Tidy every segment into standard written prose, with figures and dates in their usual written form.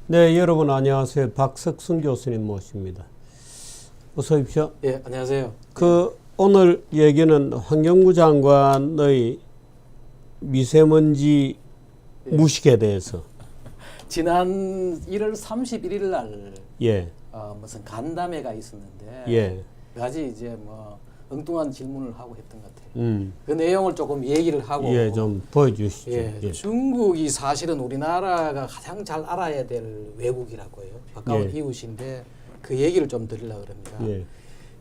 네, 여러분 안녕하세요. 박석순 교수님 모십니다. 어서 오십시오. 예, 안녕하세요. 오늘 얘기는 환경부 장관의 미세먼지 무식에 대해서. 지난 1월 31일 날 예, 무슨 간담회가 있었는데 예, 몇 가지 이제 뭐 엉뚱한 질문을 하고 했던 것 같아요. 그 내용을 조금 얘기를 하고 예, 좀 보여주시죠. 예, 예. 중국이 사실은 우리나라가 가장 잘 알아야 될 외국이라고요. 가까운 예. 이웃인데 그 얘기를 좀 드리려고 합니다. 예,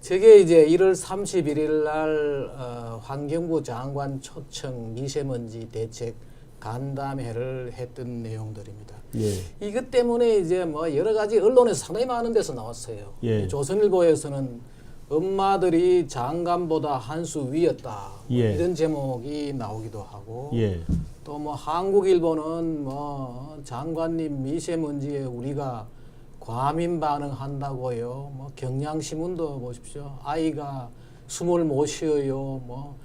저게 이제 1월 31일 날 환경부 장관 초청 미세먼지 대책 간담회를 했던 내용들입니다. 예, 이것 때문에 이제 뭐 여러 가지 언론에서 상당히 많은 데서 나왔어요. 예. 조선일보에서는 엄마들이 장관보다 한 수 위였다. 예. 이런 제목이 나오기도 하고 예, 또 뭐 한국일보는 뭐 장관님 미세먼지에 우리가 과민 반응한다고요. 뭐 경향신문도 보십시오. 아이가 숨을 못 쉬어요. 뭐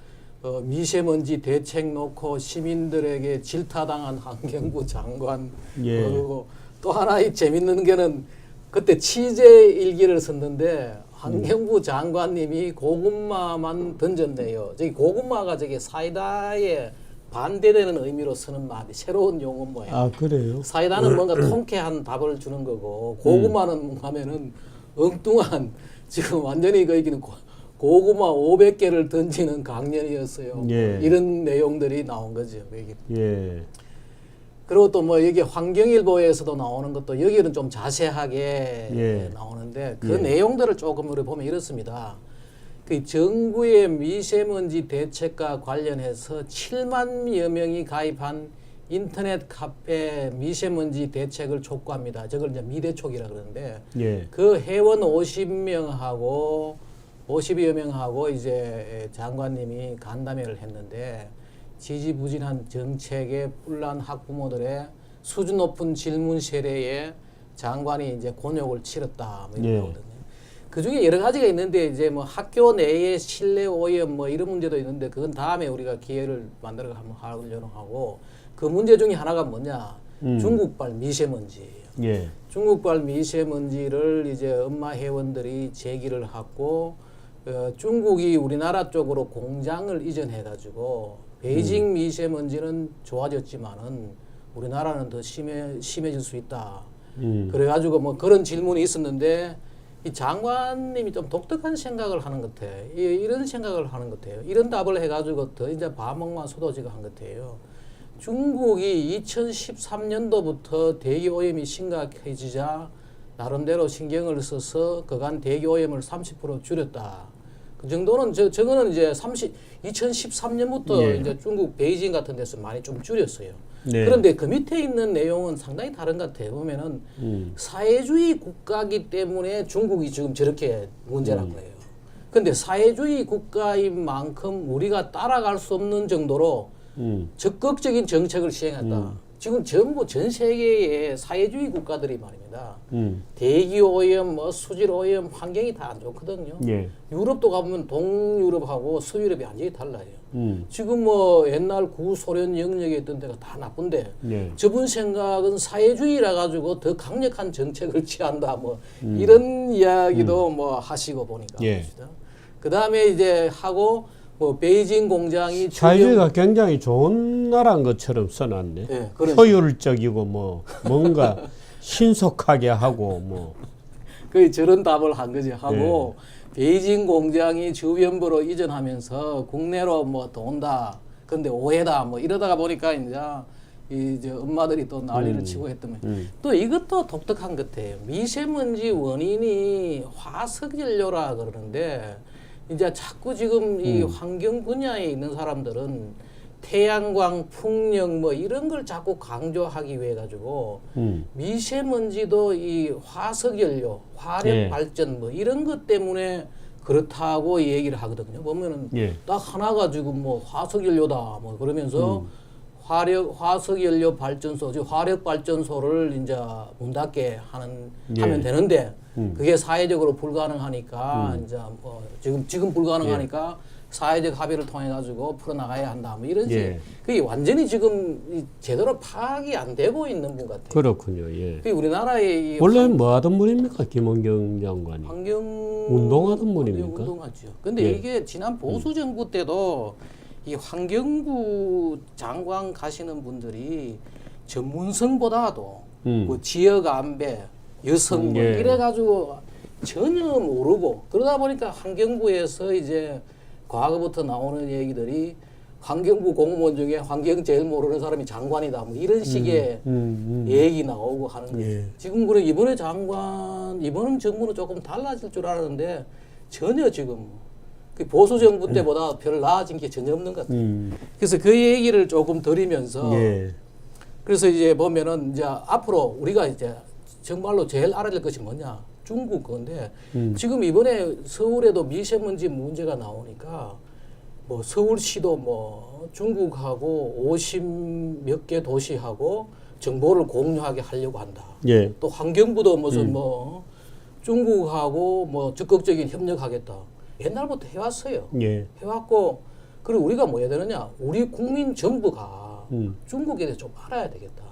미세먼지 대책 놓고 시민들에게 질타당한 환경부 장관. 예. 그리고 또 하나 재밌는 게는 그때 취재 일기를 썼는데 환경부 장관님이 고구마만 던졌네요. 저기 고구마가 저기 사이다에 반대되는 의미로 쓰는 말이 새로운 용어 뭐예요? 아, 그래요? 사이다는 뭔가 통쾌한 답을 주는 거고 고구마는 하면은 엉뚱한 지금 완전히 그 얘기는 고구마 500개를 던지는 강연이었어요. 예. 이런 내용들이 나온 거죠. 여기. 예, 그리고 또 뭐 여기 환경일보에서도 나오는 것도 여기는 좀 자세하게 예. 나오는데 그 예. 내용들을 조금 우리 보면 이렇습니다. 그 정부의 미세먼지 대책과 관련해서 7만여 명이 가입한 인터넷 카페 미세먼지 대책을 촉구합니다. 저걸 이제 미대촉이라 그러는데 예, 그 회원 50명하고 50여 명하고 이제 장관님이 간담회를 했는데 지지부진한 정책에 뿔난 학부모들의 수준 높은 질문 세례에 장관이 이제 곤욕을 치렀다 뭐 이런 예. 거거든요. 그 중에 여러 가지가 있는데 이제 뭐 학교 내에 실내 오염 뭐 이런 문제도 있는데 그건 다음에 우리가 기회를 만들어 한번 하려고 하고 그 문제 중에 하나가 뭐냐 중국발 미세먼지예요. 예, 중국발 미세먼지를 이제 엄마 회원들이 제기를 하고 중국이 우리나라 쪽으로 공장을 이전해 가지고 베이징 미세먼지는 좋아졌지만은 우리나라는 더 심해질 수 있다. 그래가지고 뭐 그런 질문이 있었는데 이 장관님이 좀 독특한 생각을 하는 것 같아요. 이런 생각을 하는 것 같아요. 이런 답을 해가지고 더 이제 바목만 소도지가 한 것 같아요. 중국이 2013년도부터 대기 오염이 심각해지자 나름대로 신경을 써서 그간 대기 오염을 30% 줄였다. 그 정도는 저거는 이제 2013년부터 예. 이제 중국 베이징 같은 데서 많이 좀 줄였어요. 네. 그런데 그 밑에 있는 내용은 상당히 다른 것 같아요. 보면은 사회주의 국가이기 때문에 중국이 지금 저렇게 문제라고 해요. 근데 사회주의 국가인 만큼 우리가 따라갈 수 없는 정도로 적극적인 정책을 시행했다. 지금 전부 전 세계의 사회주의 국가들이 말입니다. 대기 오염, 뭐 수질 오염, 환경이 다 안 좋거든요. 예. 유럽도 가보면 동유럽하고 서유럽이 완전히 달라요. 지금 뭐 옛날 구소련 영역에 있던 데가 다 나쁜데 예. 저분 생각은 사회주의라 가지고 더 강력한 정책을 취한다. 뭐 이런 이야기도 뭐 하시고 보니까. 예. 그 다음에 이제 하고 뭐 베이징 공장이 사회주의가 굉장히 좋은 나라인 것처럼 써놨네. 예, 그러니까. 효율적이고 뭐 뭔가 신속하게 하고 뭐. 그 저런 답을 한 거지 하고 베이징 공장이 주변부로 이전하면서 국내로 뭐 돈다. 근데 오해다. 뭐 이러다가 보니까 이제 엄마들이 또 난리를 치고 했더니 또 이것도 독특한 것 같아요. 미세먼지 원인이 화석연료라 그러는데 이제 자꾸 지금 이 환경 분야에 있는 사람들은 태양광, 풍력 뭐 이런 걸 자꾸 강조하기 위해 가지고 미세먼지도 이 화석연료, 화력 예. 발전 뭐 이런 것 때문에 그렇다고 얘기를 하거든요. 보면은 예. 딱 하나 가지고 뭐 화석연료다 뭐 그러면서 화석연료 발전소, 즉 화력 발전소를 이제 문 닫게 하면 되는데 그게 사회적으로 불가능하니까 이제 뭐 지금 불가능하니까 사회적 합의를 통해 가지고 풀어나가야 한다. 뭐 이런 식. 예. 그게 완전히 지금 제대로 파악이 안 되고 있는 분 같아요. 그렇군요. 예. 그게 우리나라의 이 원래 뭐 하던 분입니까? 김원경 장관이. 환경 운동하던 분입니까? 운동하죠. 근데 예. 이게 지난 보수 정부 때도 이 환경부 장관 가시는 분들이 전문성보다도 뭐 지역 안배, 여성분 예. 이래 가지고 전혀 모르고 그러다 보니까 환경부에서 이제 과거부터 나오는 얘기들이 환경부 공무원 중에 환경 제일 모르는 사람이 장관이다. 뭐 이런 식의 얘기 나오고 하는 거죠. 예. 지금 그래 이번 정부는 조금 달라질 줄 알았는데 전혀 지금 그 보수 정부 때보다 별 나아진 게 전혀 없는 것 같아요. 그래서 그 얘기를 조금 드리면서 예. 그래서 이제 보면은 이제 앞으로 우리가 이제 정말로 제일 알아야 될 것이 뭐냐? 중국 건데 지금 이번에 서울에도 미세먼지 문제가 나오니까 뭐 서울시도 뭐 중국하고 50 몇 개 도시하고 정보를 공유하게 하려고 한다. 예. 또 환경부도 무슨 뭐 중국하고 뭐 적극적인 협력하겠다. 옛날부터 해왔어요. 예. 해왔고 그리고 우리가 뭐 해야 되느냐? 우리 국민 전부가 중국에 대해 좀 알아야 되겠다.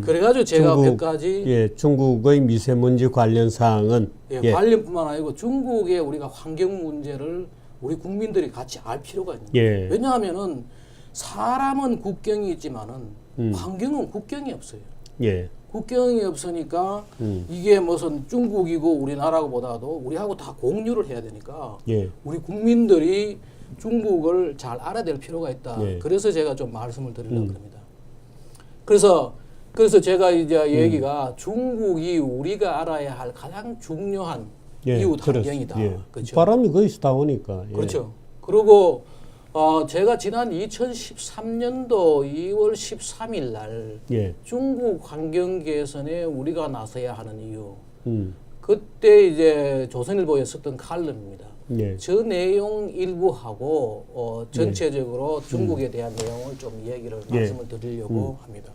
그래가지고 제가 몇 가지 예, 중국의 미세먼지 관련 사항은 예, 관련뿐만 아니고 중국의 우리가 환경 문제를 우리 국민들이 같이 알 필요가 있는 거예요. 예. 왜냐하면은 사람은 국경이 있지만은 환경은 국경이 없어요. 예. 국경이 없으니까 이게 무슨 중국이고 우리나라보다도 우리하고 다 공유를 해야 되니까 예. 우리 국민들이 중국을 잘 알아야 될 필요가 있다. 예. 그래서 제가 좀 말씀을 드리려고 합니다. 그래서 제가 이제 얘기가 중국이 우리가 알아야 할 가장 중요한 예. 이웃 환경이다. 예. 그렇죠. 바람이 거기서 다 오니까. 예. 그렇죠. 그리고 제가 지난 2013년도 2월 13일 날 예. 중국 환경 개선에 우리가 나서야 하는 이유. 그때 이제 조선일보에 썼던 칼럼입니다. 예. 저 내용 일부하고 전체적으로 중국에 대한 내용을 좀 얘기를 말씀을 드리려고 합니다.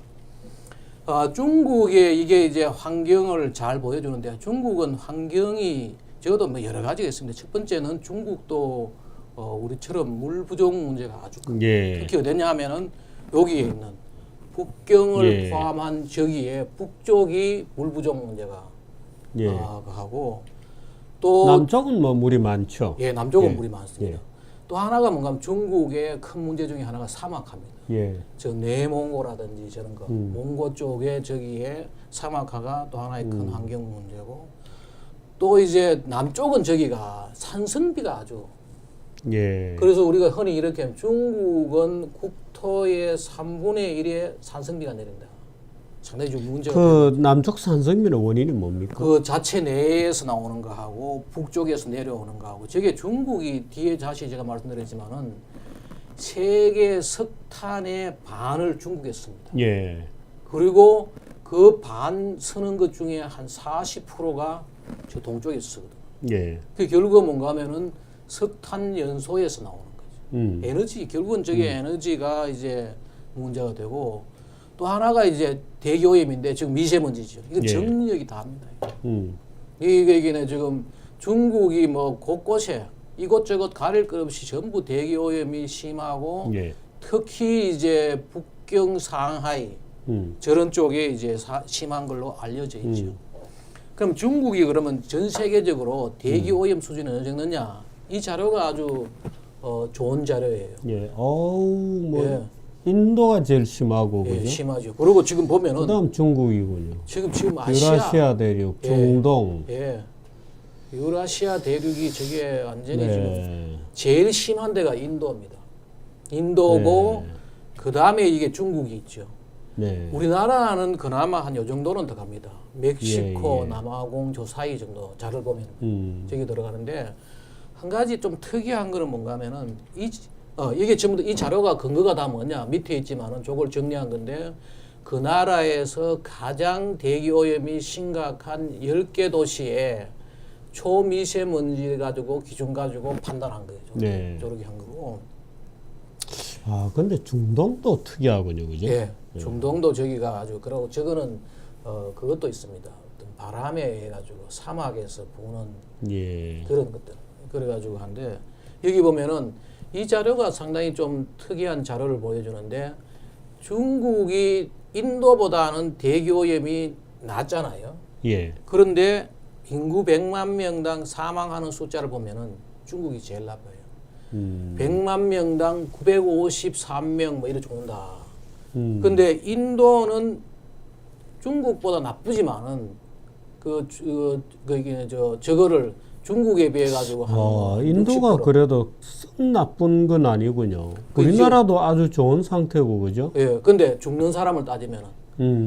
중국의 이게 이제 환경을 잘 보여주는데 중국은 환경이 적어도 뭐 여러 가지가 있습니다. 첫 번째는 중국도 우리처럼 물 부족 문제가 아주 큽니다. 예. 특히 어디냐 하면은 여기에 있는 북경을 예. 포함한 저기에 북쪽이 물 부족 문제가 예. 하고 또 남쪽은 뭐 물이 많죠. 예, 남쪽은 예. 물이 많습니다. 예. 또 하나가 뭔가 하면 중국의 큰 문제 중에 하나가 사막화입니다. 예. 저 내몽고라든지 저런 거 몽고 쪽에 저기에 사막화가 또 하나의 큰 환경 문제고 또 이제 남쪽은 저기가 산성비가 아주 예. 그래서 우리가 흔히 이렇게 하면 중국은 국토의 3분의 1의 산성비가 내린다. 상당히 좀 문제가 그 남쪽 산성비의 원인이 뭡니까? 그 자체 내에서 나오는 거하고 북쪽에서 내려오는 거하고 저게 중국이 뒤에 다시 제가 말씀드렸지만은 세계 석탄의 반을 중국에 씁니다. 예. 그리고 그 반 쓰는 것 중에 한 40%가 저 동쪽에서 쓰거든요. 예. 그 결국은 뭔가 하면은 석탄 연소에서 나오는 거죠. 에너지 결국은 저게 에너지가 이제 문제가 되고 또 하나가 이제 대기오염인데 지금 미세먼지죠. 이건 예. 정력이 다 합니다. 이게 지금 중국이 뭐 곳곳에 이곳저곳 가릴 것 없이 전부 대기오염이 심하고 예. 특히 이제 북경 상하이 저런 쪽에 이제 심한 걸로 알려져 있죠. 그럼 중국이 그러면 전 세계적으로 대기오염 수준이 어느 정도냐? 이 자료가 아주 좋은 자료예요. 예. 어우, 뭐 예. 인도가 제일 심하고 예, 그죠? 심하죠. 그리고 지금 보면은 그다음 중국이군요. 지금 유라시아 대륙, 예. 중동. 예. 유라시아 대륙이 저게 완전히 지금 네. 제일 심한 데가 인도입니다. 인도고 그 다음에 이게 중국이 있죠. 네. 우리나라는 그나마 한 요 정도는 더 갑니다. 멕시코, 예, 예. 남아공 저 사이 정도 자를 보면 저기 들어가는데 한 가지 좀 특이한 거는 뭔가 하면은 이게 전부 이 자료가 근거가 다 뭐냐 밑에 있지만은 저걸 정리한 건데 그 나라에서 가장 대기오염이 심각한 10개 도시에 초미세먼지 가지고 기준 가지고 판단한 거예요. 네. 저렇게 한 거고. 아, 근데 중동도 특이하군요, 그죠? 예. 중동도 저기가 아주 그러고 저거는 그것도 있습니다. 어떤 바람에 의해 가지고 사막에서 부는 예. 그런 것들 그래 가지고 한데 여기 보면은 이 자료가 상당히 좀 특이한 자료를 보여주는데 중국이 인도보다는 대기오염이 낮잖아요. 예. 그런데 인구 100만 명당 사망하는 숫자를 보면은 중국이 제일 나빠요. 100만 명당 953명 뭐 이렇게 죽는다. 근데 인도는 중국보다 나쁘지만은 저거를 중국에 비해 가지고 인도가 60%. 그래도 썩 나쁜 건 아니군요. 그죠? 우리나라도 아주 좋은 상태고 그죠? 예, 근데 죽는 사람을 따지면은.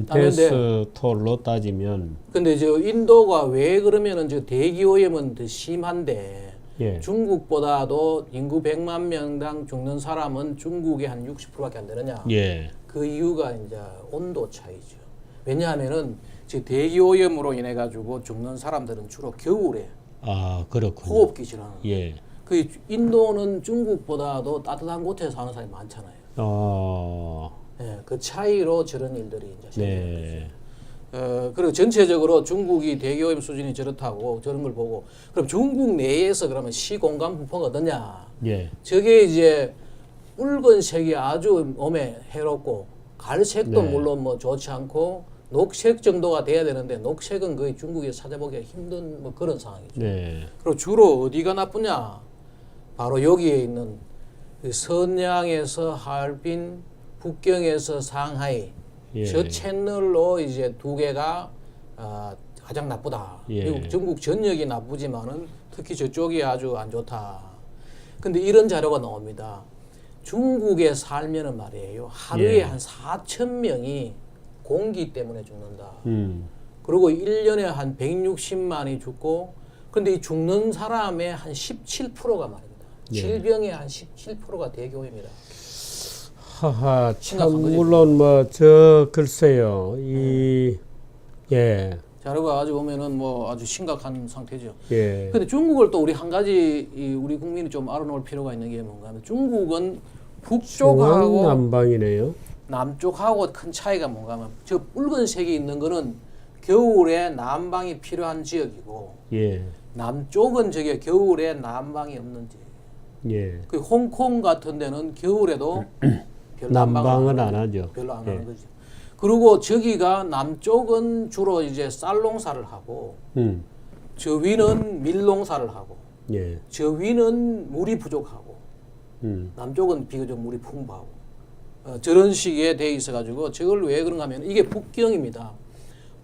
데스 톨로 따지면. 근데 저 인도가 왜 그러면은 저 대기오염은 더 심한데 예. 중국보다도 인구 100만 명당 죽는 사람은 중국의 한 60%밖에 안 되느냐? 예. 그 이유가 이제 온도 차이죠. 왜냐하면은 저 대기오염으로 인해 가지고 죽는 사람들은 주로 겨울에 아, 그렇군요. 호흡기 질환. 예. 그 인도는 중국보다도 따뜻한 곳에 사는 사람이 많잖아요. 예, 그 차이로 저런 일들이 이제 생기는 거죠. 그리고 전체적으로 중국이 대기오염 수준이 저렇다고 저런 걸 보고 그럼 중국 내에서 그러면 시공간 부포가 어떠냐? 예. 저게 이제 붉은색이 아주 몸에 해롭고 갈색도 네. 물론 뭐 좋지 않고 녹색 정도가 돼야 되는데 녹색은 거의 중국에 찾아보기가 힘든 뭐 그런 상황이죠. 네. 그리고 주로 어디가 나쁘냐? 바로 여기에 있는 그 선양에서 하얼빈, 북경에서 상하이 예. 저 채널로 이제 두 개가 가장 나쁘다. 예. 미국 전국 전역이 나쁘지만은 특히 저쪽이 아주 안 좋다. 근데 이런 자료가 나옵니다. 중국에 살면은 말이에요. 하루에 예. 한 4천 명이 공기 때문에 죽는다. 음. 그리고 1년에 한 160만이 죽고 근데 이 죽는 사람의 한 17%가 말입니다. 예. 질병의 한 17%가 대기오염이다. 하하, 참, 심각한 거지. 물론 글쎄요. 예. 자료가 아주 보면은 뭐 아주 심각한 상태죠. 예. 근데 중국을 또 우리 한 가지 우리 국민이 좀 알아놓을 필요가 있는 게 뭔가 하면 중국은 북쪽하고 중앙남방이네요. 남쪽하고 큰 차이가 뭔가 하면 저 붉은색이 있는 거는 겨울에 난방이 필요한 지역이고 예. 남쪽은 저게 겨울에 난방이 없는 지역. 예. 그 홍콩 같은 데는 겨울에도 별 난방은 난방을 안 하죠. 별로 안 예. 하는 거죠. 그리고 저기가 남쪽은 주로 이제 쌀농사를 하고 저 위는 밀농사를 하고 예. 저 위는 물이 부족하고 음. 남쪽은 비교적 물이 풍부하고 저런 식의 돼 있어 가지고 저걸 왜 그런가 하면 이게 북경입니다.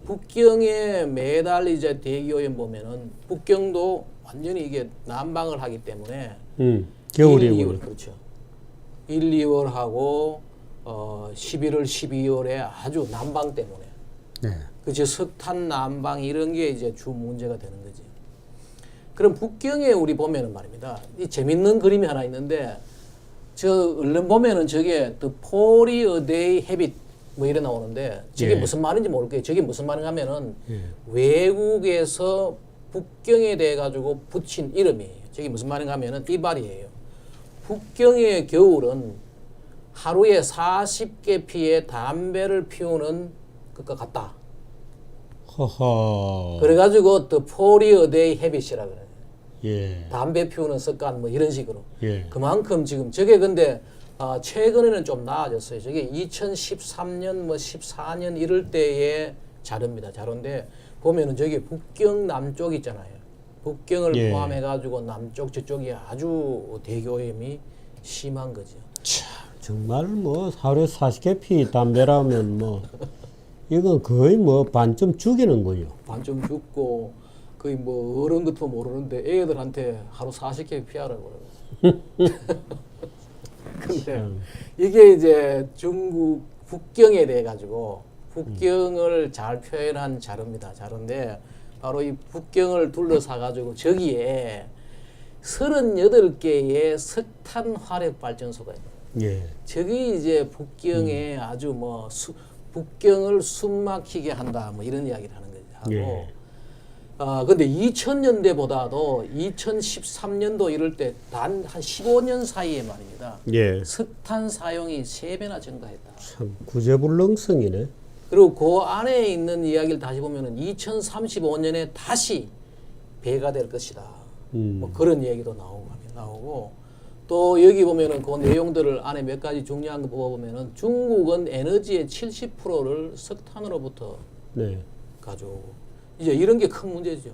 북경에 매달 이제 대기오염 보면은 북경도 완전히 이게 난방을 하기 때문에 1, 겨울이군요. 2월 그렇죠. 1, 2월 하고 11월, 12월에 아주 난방 때문에 네. 그저 석탄 난방 이런 게 이제 주 문제가 되는 거지. 그럼 북경에 우리 보면은 말입니다. 이 재밌는 그림이 하나 있는데 저 얼른 보면은 저게 The Poly a Day Habit 뭐 이래 나오는데 저게 예. 무슨 말인지 모르겠어요. 저게 무슨 말인가 하면은 예. 외국에서 북경에 대해 가지고 붙인 이름이에요. 저게 무슨 말인가 하면은 이 말이에요. 북경의 겨울은 하루에 40개 피의 담배를 피우는 것과 같다. 허허. 그래가지고 The Poly a Day Habit이라 그래요. 예. 담배 피우는 습관 뭐 이런 식으로. 예. 그만큼 지금 저게 근데 최근에는 좀 나아졌어요. 저게 2013년 뭐 14년 이럴 때의 자료입니다. 자료인데 보면은 저기 북경 남쪽 있잖아요. 북경을 예. 포함해 가지고 남쪽 저쪽이 아주 대기오염이 심한 거죠. 참, 정말 하루에 40개 피 담배라면 이건 거의 반쯤 죽이는군요. 반쯤 죽고 거의 뭐 어른 것도 모르는데 애들한테 하루 40개 피하라고 그래요. 근데 이게 이제 중국 북경에 대해 가지고 북경을 잘 표현한 자료입니다. 자료인데 바로 이 북경을 둘러싸 가지고 저기에 38개의 석탄 화력 발전소가 있어요. 예. 저기 이제 북경에 아주 북경을 숨막히게 한다 뭐 이런 이야기를 하는 거죠. 하고 예. 근데 2000년대보다도 2013년도 이럴 때 단 한 15년 사이에 말입니다. 예. 석탄 사용이 3배나 증가했다. 참 구제불능성이네. 그리고 그 안에 있는 이야기를 다시 보면은 2035년에 다시 배가 될 것이다. 뭐 그런 얘기도 나오고 또 여기 보면은 그 내용들을 안에 몇 가지 중요한 거 보면은 중국은 에너지의 70%를 석탄으로부터 네. 가져오고 이제 이런 게 큰 문제죠.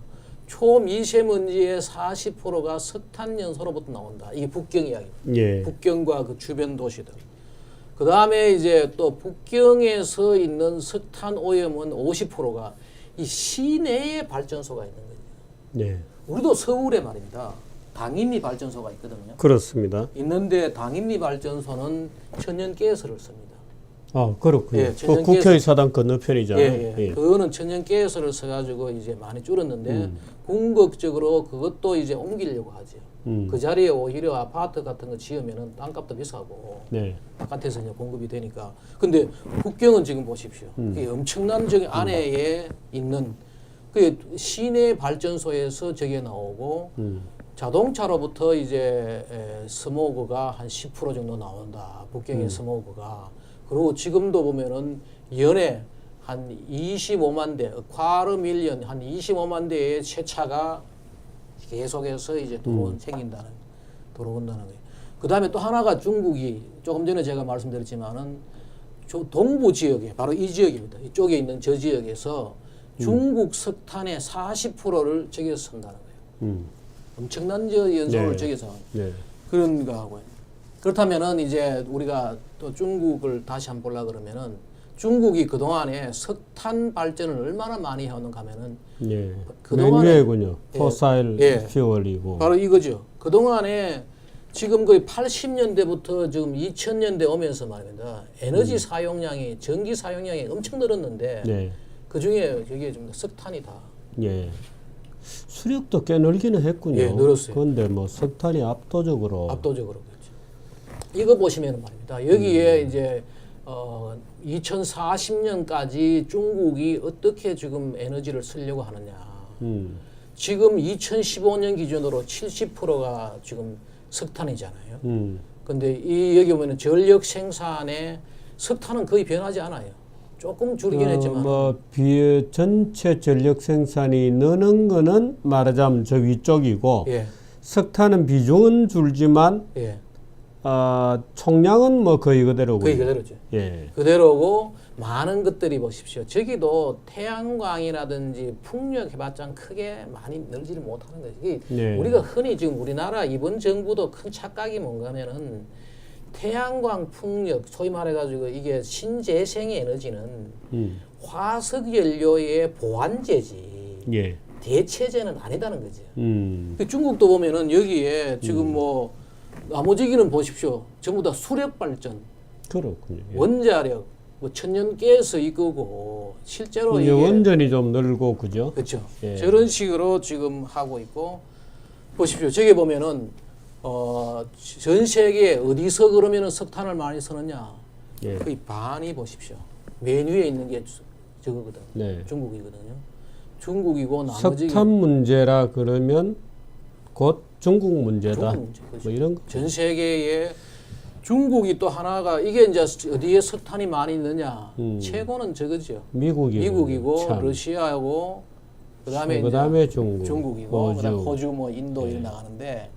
초미세먼지의 40%가 석탄 연소로부터 나온다. 이게 북경 이야기입니다. 예. 북경과 그 주변 도시들. 그 다음에 이제 또 북경에서 있는 석탄 오염은 50%가 이 시내에 발전소가 있는 거죠. 네. 우리도 서울에 말입니다. 당인리 발전소가 있거든요. 그렇습니다. 있는데 당인리 발전소는 천연가스를 씁니다. 아, 그렇군요. 예, 그 국회의사당 건너편이잖아요. 예, 예. 그거는 천연가스를 써가지고 이제 많이 줄었는데 궁극적으로 그것도 이제 옮기려고 하죠. 그 자리에 오히려 아파트 같은 거 지으면은 땅값도 비싸고 네. 바깥에서 이제 공급이 되니까. 근데 북경은 지금 보십시오. 그게 엄청난 저기 안에 있는 그 시내 발전소에서 저게 나오고 자동차로부터 이제 스모그가 한 10% 정도 나온다. 북경의 스모그가. 그리고 지금도 보면은 연에 한 25만 대, 쿼터 밀리언 한 25만 대의 새 차가 계속해서 이제 생긴다는, 들어온다는 거예요. 그 다음에 또 하나가 중국이 조금 전에 제가 말씀드렸지만은 동부 지역에, 바로 이 지역입니다. 이쪽에 있는 저 지역에서 중국 석탄의 40%를 저기서 쓴다는 거예요. 엄청난 저 연소를 네. 저기서. 네. 그런 거 하고요. 그렇다면은 이제 우리가 또 중국을 다시 한번 보려 그러면은 중국이 그동안에 석탄 발전을 얼마나 많이 해왔는가 하면은 예. 그동안에- 맨유해군요. 예. 포사일 예. 퓨얼이고. 바로 이거죠. 그동안에 지금 거의 80년대부터 지금 2000년대 오면서 말입니다. 에너지 사용량이, 전기 사용량이 엄청 늘었는데 네. 그 중에 여기에 좀 석탄이 다 예. 수력도 꽤 늘기는 했군요. 예, 늘었어요. 그런데 뭐 석탄이 압도적으로. 압도적으로 그렇죠. 이거 보시면 말입니다. 여기에 이제 2040년까지 중국이 어떻게 지금 에너지를 쓰려고 하느냐. 지금 2015년 기준으로 70%가 지금 석탄이잖아요. 근데 이 여기 보면은 전력 생산에 석탄은 거의 변하지 않아요. 조금 줄이긴 했지만. 뭐 전체 전력 생산이 느는 거는 말하자면 저 위쪽이고 예. 석탄은 비중은 줄지만 예. 총량은 뭐 거의 그대로고. 거의 그대로죠. 예. 그대로고 많은 것들이 보십시오. 저기도 태양광이라든지 풍력 해봤자 크게 많이 늘지를 못하는 거죠. 이게 네. 우리가 흔히 지금 우리나라 이번 정부도 큰 착각이 뭔가면은 태양광 풍력 소위 말해가지고 이게 신재생 에너지는 화석 연료의 보완제지 예. 대체제는 아니다는 거죠. 음. 중국도 보면은 여기에 지금 뭐 나머지기는 보십시오. 전부 다 수력 발전, 그렇군요. 예. 원자력, 뭐 천연가스 이거고 실제로 이제 이게 원전이 좀 늘고 그죠? 그렇죠. 예. 저런 식으로 지금 하고 있고 보십시오. 저기 보면은 전 세계 어디서 그러면은 석탄을 많이 쓰느냐? 예. 거의 반이 보십시오. 맨 위에 있는 게 저거거든. 네. 중국이거든요. 중국이고 나머지 석탄 문제라 그러면 곧 중국 문제다. 중국 문제, 그렇죠. 뭐 이런 거. 전 세계에 중국이 또 하나가 이게 이제 어디에 석탄이 많이 있느냐? 최고는 저거죠. 미국이고 참. 러시아하고 그다음에 그다음에 이제 중국, 중국이고 호주. 그다음 호주 뭐 인도 이런 나가는데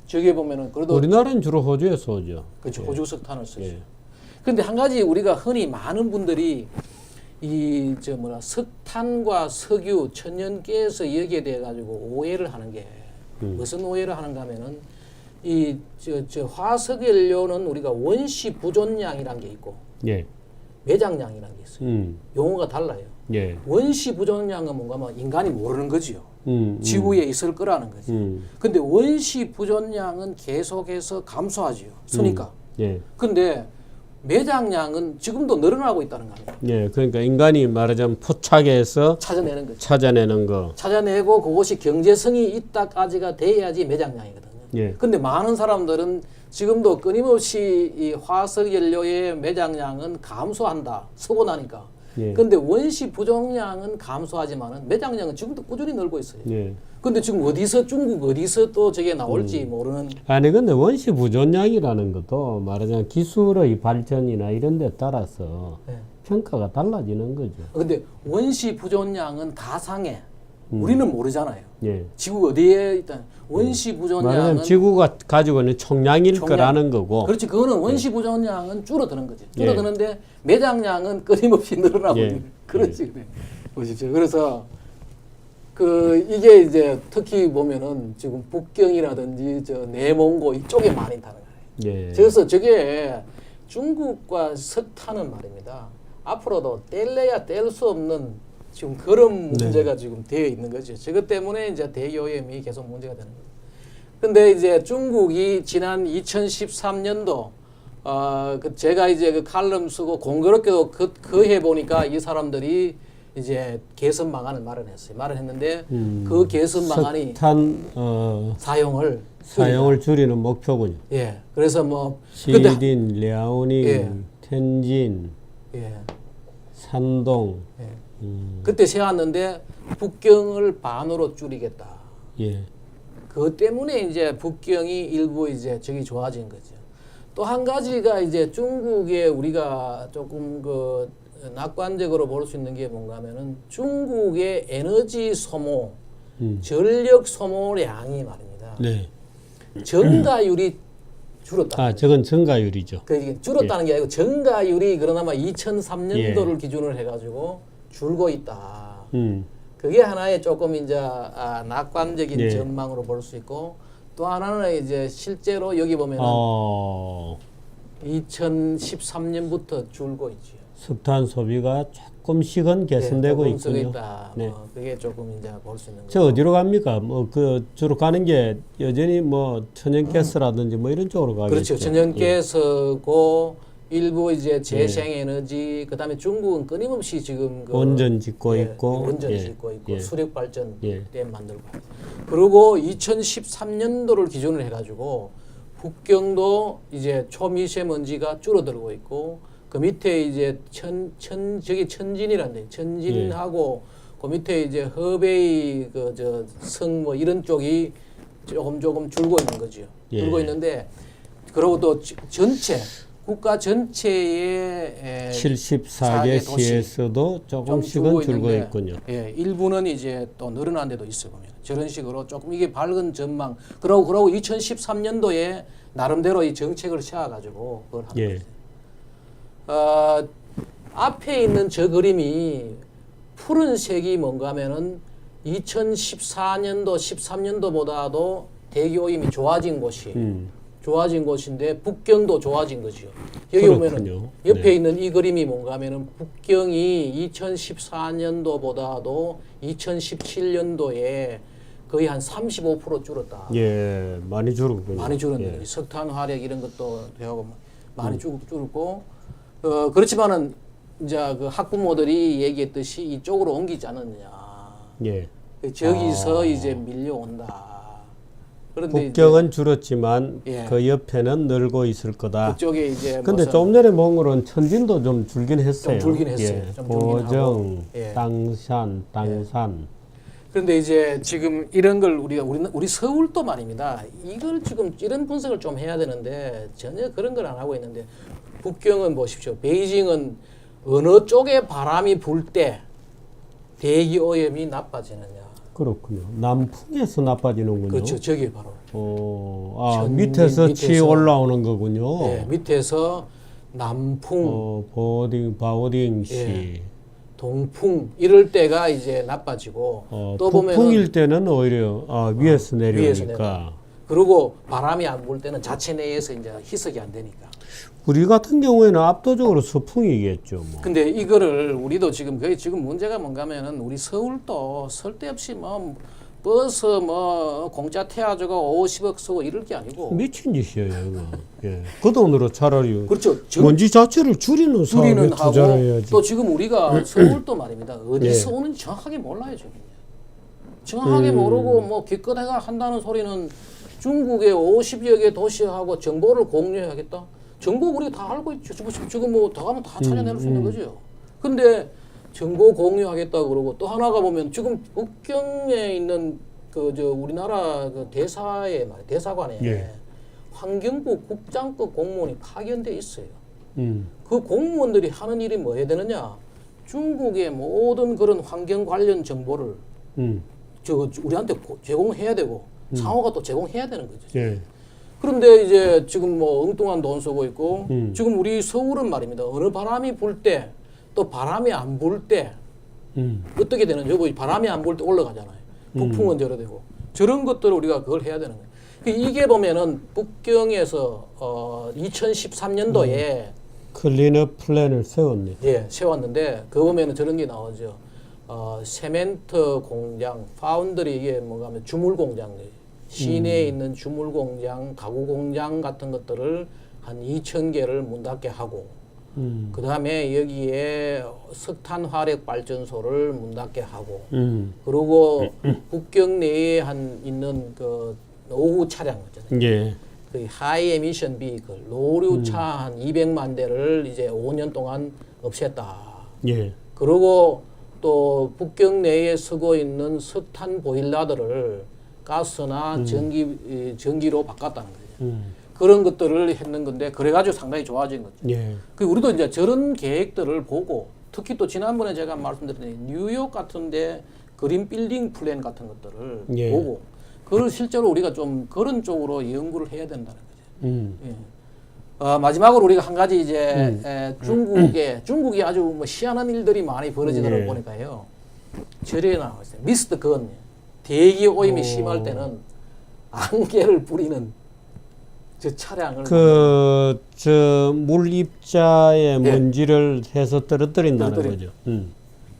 저기 보면은 그래도 우리나라는 주로 호주에서 오죠. 그렇죠. 호주 석탄을 쓰죠. 예. 근데 한 가지 우리가 흔히 많은 분들이 이 저 뭐라 석탄과 석유, 천연가스 여기에 대해 가지고 오해를 하는 게 무슨 오해를 하는가 하면은 이 저 화석 연료는 우리가 원시 보존량이란 게 있고 예. 매장량이란 게 있어요. 용어가 달라요. 예. 원시 보존량은 뭔가 뭐 인간이 모르는 거지요. 지구에 있을 거라는 거지. 근데 원시 보존량은 계속해서 감소하지요. 쓰니까. 예. 근데 매장량은 지금도 늘어나고 있다는 거 아니에요. 예. 그러니까 인간이 말하자면 포착해서 찾아내는 거죠. 찾아내는 거. 찾아내고 그것이 경제성이 있다까지가 돼야지 매장량이거든요. 예. 근데 많은 사람들은 지금도 끊임없이 이 화석 연료의 매장량은 감소한다. 쓰고 나니까. 예. 근데 원시 부정량은 감소하지만은 매장량은 지금도 꾸준히 늘고 있어요. 예. 근데 지금 어디서 중국 어디서 또 저게 나올지 모르는 아니 근데 원시 보존량이라는 것도 말하자면 기술의 발전이나 이런 데 따라서 네. 평가가 달라지는 거죠. 근데 원시 부존량은 가상해. 우리는 모르잖아요. 예. 지구 어디에 일단 원시 부존량은 말하자면 지구가 가지고 있는 총량일 총량. 거라는 거고. 그렇지 그거는 원시 부존량은 줄어드는 거지. 줄어드는데 매장량은 끊임없이 늘어나고 예. 있는. 그렇지 그래. 보십시오. 그래서 그 이게 이제 특히 보면은 지금 북경이라든지 저 내몽고 이쪽에 많이 타는 거예요. 예. 그래서 저게 중국과 석탄은 말입니다. 앞으로도 뗄래야 뗄 수 없는 지금 그런 문제가 지금 되어 있는 거죠. 저것 때문에 이제 대기오염이 계속 문제가 되는 거죠. 근데 이제 중국이 지난 2013년도 그 제가 이제 그 칼럼 쓰고 공교롭게도 그 해 보니까 이 사람들이 이제 개선 방안을 마련했어요. 마련했는데 그 개선 방안이 석탄 사용을 줄이는 목표군요. 예. 그래서 뭐 시딘, 랴오닝, 예. 텐진, 예. 산동. 예. 그때 세웠는데 북경을 반으로 줄이겠다. 예. 그것 때문에 이제 북경이 일부 이제 저기 좋아진 거죠. 또 한 가지가 이제 중국에 우리가 조금 그 낙관적으로 볼 수 있는 게 뭔가 하면은 중국의 에너지 소모, 전력 소모량이 말입니다. 네. 증가율이 줄었다. 아, 저건 증가율이죠. 그 줄었다는 게 아니고 증가율이 그러나마 2003년도를 기준으로 해가지고 줄고 있다. 그게 하나의 조금 이제 낙관적인 전망으로 볼 수 있고 또 하나는 이제 실제로 여기 보면은 2013년부터 줄고 있죠. 석탄 소비가 조금씩은 개선되고 조금 있군요. 있다. 네. 그게 조금 이제 볼 수 있는 저 거죠. 어디로 갑니까? 뭐 그 주로 가는 게 여전히 뭐 천연가스라든지 뭐 이런 쪽으로 가겠죠. 그렇죠. 천연가스고 일부 이제 재생에너지 그다음에 중국은 끊임없이 지금 그 원전 짓고 있고 원전 짓고 있고 수력 발전 예. 댐 만들고 그리고 2013년도를 기준으로 해가지고 북경도 이제 초미세먼지가 줄어들고 있고 그 밑에 이제 저기 천진이란 데 천진하고 그 밑에 이제 허베이 그 저 성 뭐 이런 쪽이 조금 줄고 있는 거죠. 줄고 있는데 그리고 또 전체 국가 전체의 74개 시에서도 조금씩은 줄고 있군요. 예, 일부는 이제 또 늘어난 데도 있어 보면 저런 식으로 조금 이게 밝은 전망. 그러고 2013년도에 나름대로 이 정책을 세워가지고 그걸 하는 거죠. 앞에 있는 저 그림이 푸른색이 뭔가 하면은 2014년도, 13년도보다도 대기오염이 좋아진 곳이 좋아진 곳인데 북경도 좋아진 거죠. 여기 그렇군요. 보면은 옆에 있는 이 그림이 뭔가 하면은 북경이 2014년도보다도 2017년도에 거의 한 35% 줄었다. 예, 많이 줄었군요. 많이 줄었네요. 예. 석탄 화력 이런 것도 되고 많이 줄었고 그렇지만은 이제 그 학부모들이 얘기했듯이 이쪽으로 옮기지 않았느냐. 예. 저기서 이제 밀려온다. 그런데 북경은 줄었지만 예. 그 옆에는 늘고 있을 거다. 그쪽에 이제 근데 무슨 좀 전에 본 거는 천진도 좀 줄긴 했어요. 좀 줄긴 했어요. 예. 좀 줄긴 하고. 보정, 예. 땅산, 땅산. 그런데 이제 지금 이런 걸 우리 서울도 말입니다. 이걸 지금 이런 분석을 좀 해야 되는데 전혀 그런 걸 안 하고 있는데 북경은 보십시오. 베이징은 어느 쪽에 바람이 불 때 대기 오염이 나빠지느냐. 그렇군요. 남풍에서 나빠지는군요. 그렇죠. 저게 바로. 밑에서 치 올라오는 거군요. 네, 밑에서 남풍, 바오딩시. 예, 동풍 이럴 때가 이제 나빠지고 또 보면 북풍일 때는 오히려 위에서 내려오니까. 그리고 바람이 안 불 때는 자체 내에서 이제 희석이 안 되니까. 우리 같은 경우에는 압도적으로 서풍이겠죠. 뭐. 근데 이거를 우리도 지금 거의 지금 문제가 뭔가면은 우리 서울도 쓸데없이 뭐 버스 뭐 공짜 태워주고 50억 쓰고 이럴 게 아니고 미친 짓이에요, 이거. 예. 그 돈으로 차라리 그렇죠. 먼지 자체를 줄이는 사업에 투자를 하고 해야지. 또 지금 우리가 서울도 말입니다. 어디서 오는지 정확하게 몰라요, 지금. 정확하게 모르고 뭐 기껏해가 한다는 소리는 중국의 50여 개 도시하고 정보를 공유해야겠다. 정보 우리가 다 알고 있죠. 지금 뭐 더 가면 다 찾아낼 수 있는 거죠. 근데 정보 공유하겠다 그러고 또 하나가 보면 지금 북경에 있는 그 저 우리나라 그 대사관에 예. 환경부 국장급 공무원이 파견돼 있어요. 그 공무원들이 하는 일이 뭐 해야 되느냐? 중국의 모든 그런 환경 관련 정보를 우리한테 제공해야 되고 상호가 또 제공해야 되는 거죠. 예. 그런데 이제 지금 뭐 엉뚱한 돈 쓰고 있고 음. 지금 우리 서울은 말입니다. 어느 바람이 불 때 또 바람이 안 불 때 어떻게 되는지 여기 바람이 안 불 때 올라가잖아요. 북풍은 저러되고 저런 것들을 우리가 그걸 해야 되는 거예요. 이게 보면은 북경에서 2013년도에 클린업 플랜을 세웠네. 예, 세웠는데 그거 보면은 저런 게 나오죠. 세멘트 공장, 파운드리 이게 뭔가 하면 주물 공장, 시내에 있는 주물 공장, 가구 공장 같은 것들을 한 2,000개를 문 닫게 하고, 그 다음에 여기에 석탄 화력 발전소를 문 닫게 하고, 그리고 북경 내에 있는 그 노후 차량 있잖아요. 예. 그 하이 에미션 비클, 노류차 한 200만 대를 이제 5년 동안 없앴다. 예. 그리고 또 북경 내에 쓰고 있는 석탄 보일러들을 가스나 전기로 바꿨다는 거죠. 그런 것들을 했는 건데 그래가지고 상당히 좋아진 거죠. 예. 그 우리도 이제 저런 계획들을 보고 특히 또 지난번에 제가 말씀드렸더니 뉴욕 같은데 그린 빌딩 플랜 같은 것들을 예. 보고 그걸 실제로 우리가 좀 그런 쪽으로 연구를 해야 된다는 거죠. 예. 마지막으로 우리가 한 가지 이제 중국이 아주 뭐 희한한 일들이 많이 벌어지더라고 예. 보니까요. 절에 나와 있어요. 미스트 건 대기 오염이 심할 때는 안개를 뿌리는 저 차량을 저 물 입자에 예. 먼지를 해서 떨어뜨린다는 떨어뜨려. 거죠.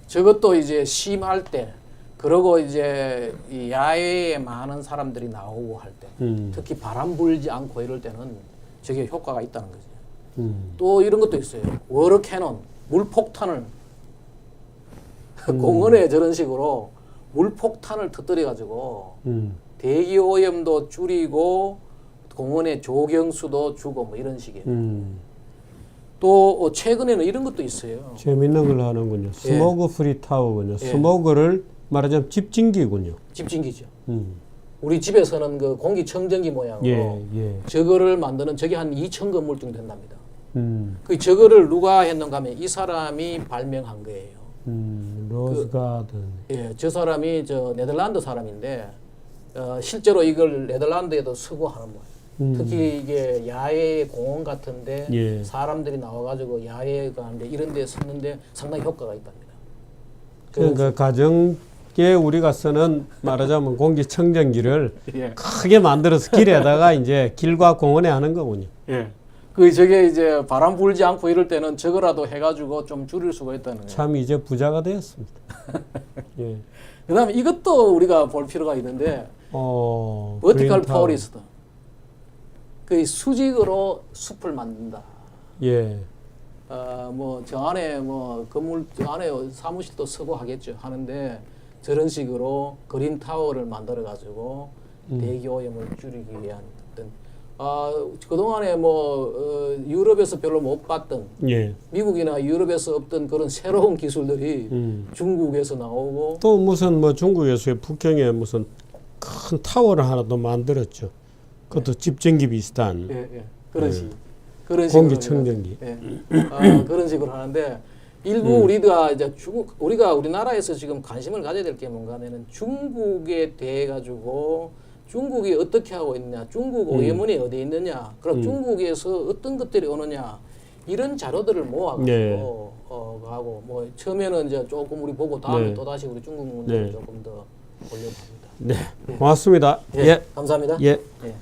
저것도 이제 심할 때 그러고 이제 이 야외에 많은 사람들이 나오고 할 때 특히 바람 불지 않고 이럴 때는 저게 효과가 있다는 거죠. 또 이런 것도 있어요. 워터 캐논, 물 폭탄을 공원에 저런 식으로 물 폭탄을 터뜨려 가지고 대기 오염도 줄이고 공원의 조경수도 주고 뭐 이런 식이에요. 또 최근에는 이런 것도 있어요. 재밌는 걸 하는군요. 스모그 프리 타워군요. 스모그를 말하자면 집진기군요. 집진기죠. 우리 집에서는 그 공기청정기 모양으로 예. 저거를 만드는 저게 한 2,000건물 된답니다. 그 저거를 누가 했는가 하면 이 사람이 발명한 거예요. 로즈 가든. 예, 저 사람이 저 네덜란드 사람인데 실제로 이걸 네덜란드에도 쓰고 하는 거예요. 특히 이게 야외 공원 같은데 예. 사람들이 나와가지고 야외 가는데 이런 데 쓰는데 상당히 효과가 있답니다. 그러니까 가정에 우리가 쓰는 말하자면 공기청정기를 예. 크게 만들어서 길에다가 이제 길과 공원에 하는 거군요. 예. 저게 이제 바람 불지 않고 이럴 때는 저거라도 해가지고 좀 줄일 수가 있다는 거예요. 참 이제 부자가 되었습니다. 예. 그 다음에 이것도 우리가 볼 필요가 있는데, 버티컬 포리스트. 그 수직으로 숲을 만든다. 예. 뭐, 저 안에 뭐, 건물, 저 안에 사무실도 쓰고 하겠죠. 하는데, 저런 식으로 그린 타워를 만들어가지고, 대기 오염을 줄이기 위한 어떤, 그동안에 뭐, 유럽에서 별로 못 봤던, 예. 미국이나 유럽에서 없던 그런 새로운 기술들이 중국에서 나오고, 또 무슨 뭐 중국에서 북경에 무슨 큰 타워를 하나 더 만들었죠. 그것도 집전기 비슷한. 예. 그런 식으로 공기청정기. 그런 식으로 하는데 일부 우리가 이제 우리가 우리나라에서 지금 관심을 가져야 될 게 뭔가 하면은 중국에 대해 가지고 중국이 어떻게 하고 있느냐, 중국 오염원이 어디 있느냐, 그럼 중국에서 어떤 것들이 오느냐 이런 자료들을 모아가지고 네. 하고 뭐 처음에는 이제 조금 우리 보고 다음에 네. 또 다시 우리 중국 문제를 네. 조금 더 보려고 합니다. 네. 고맙습니다. 예. 감사합니다. 예. 예.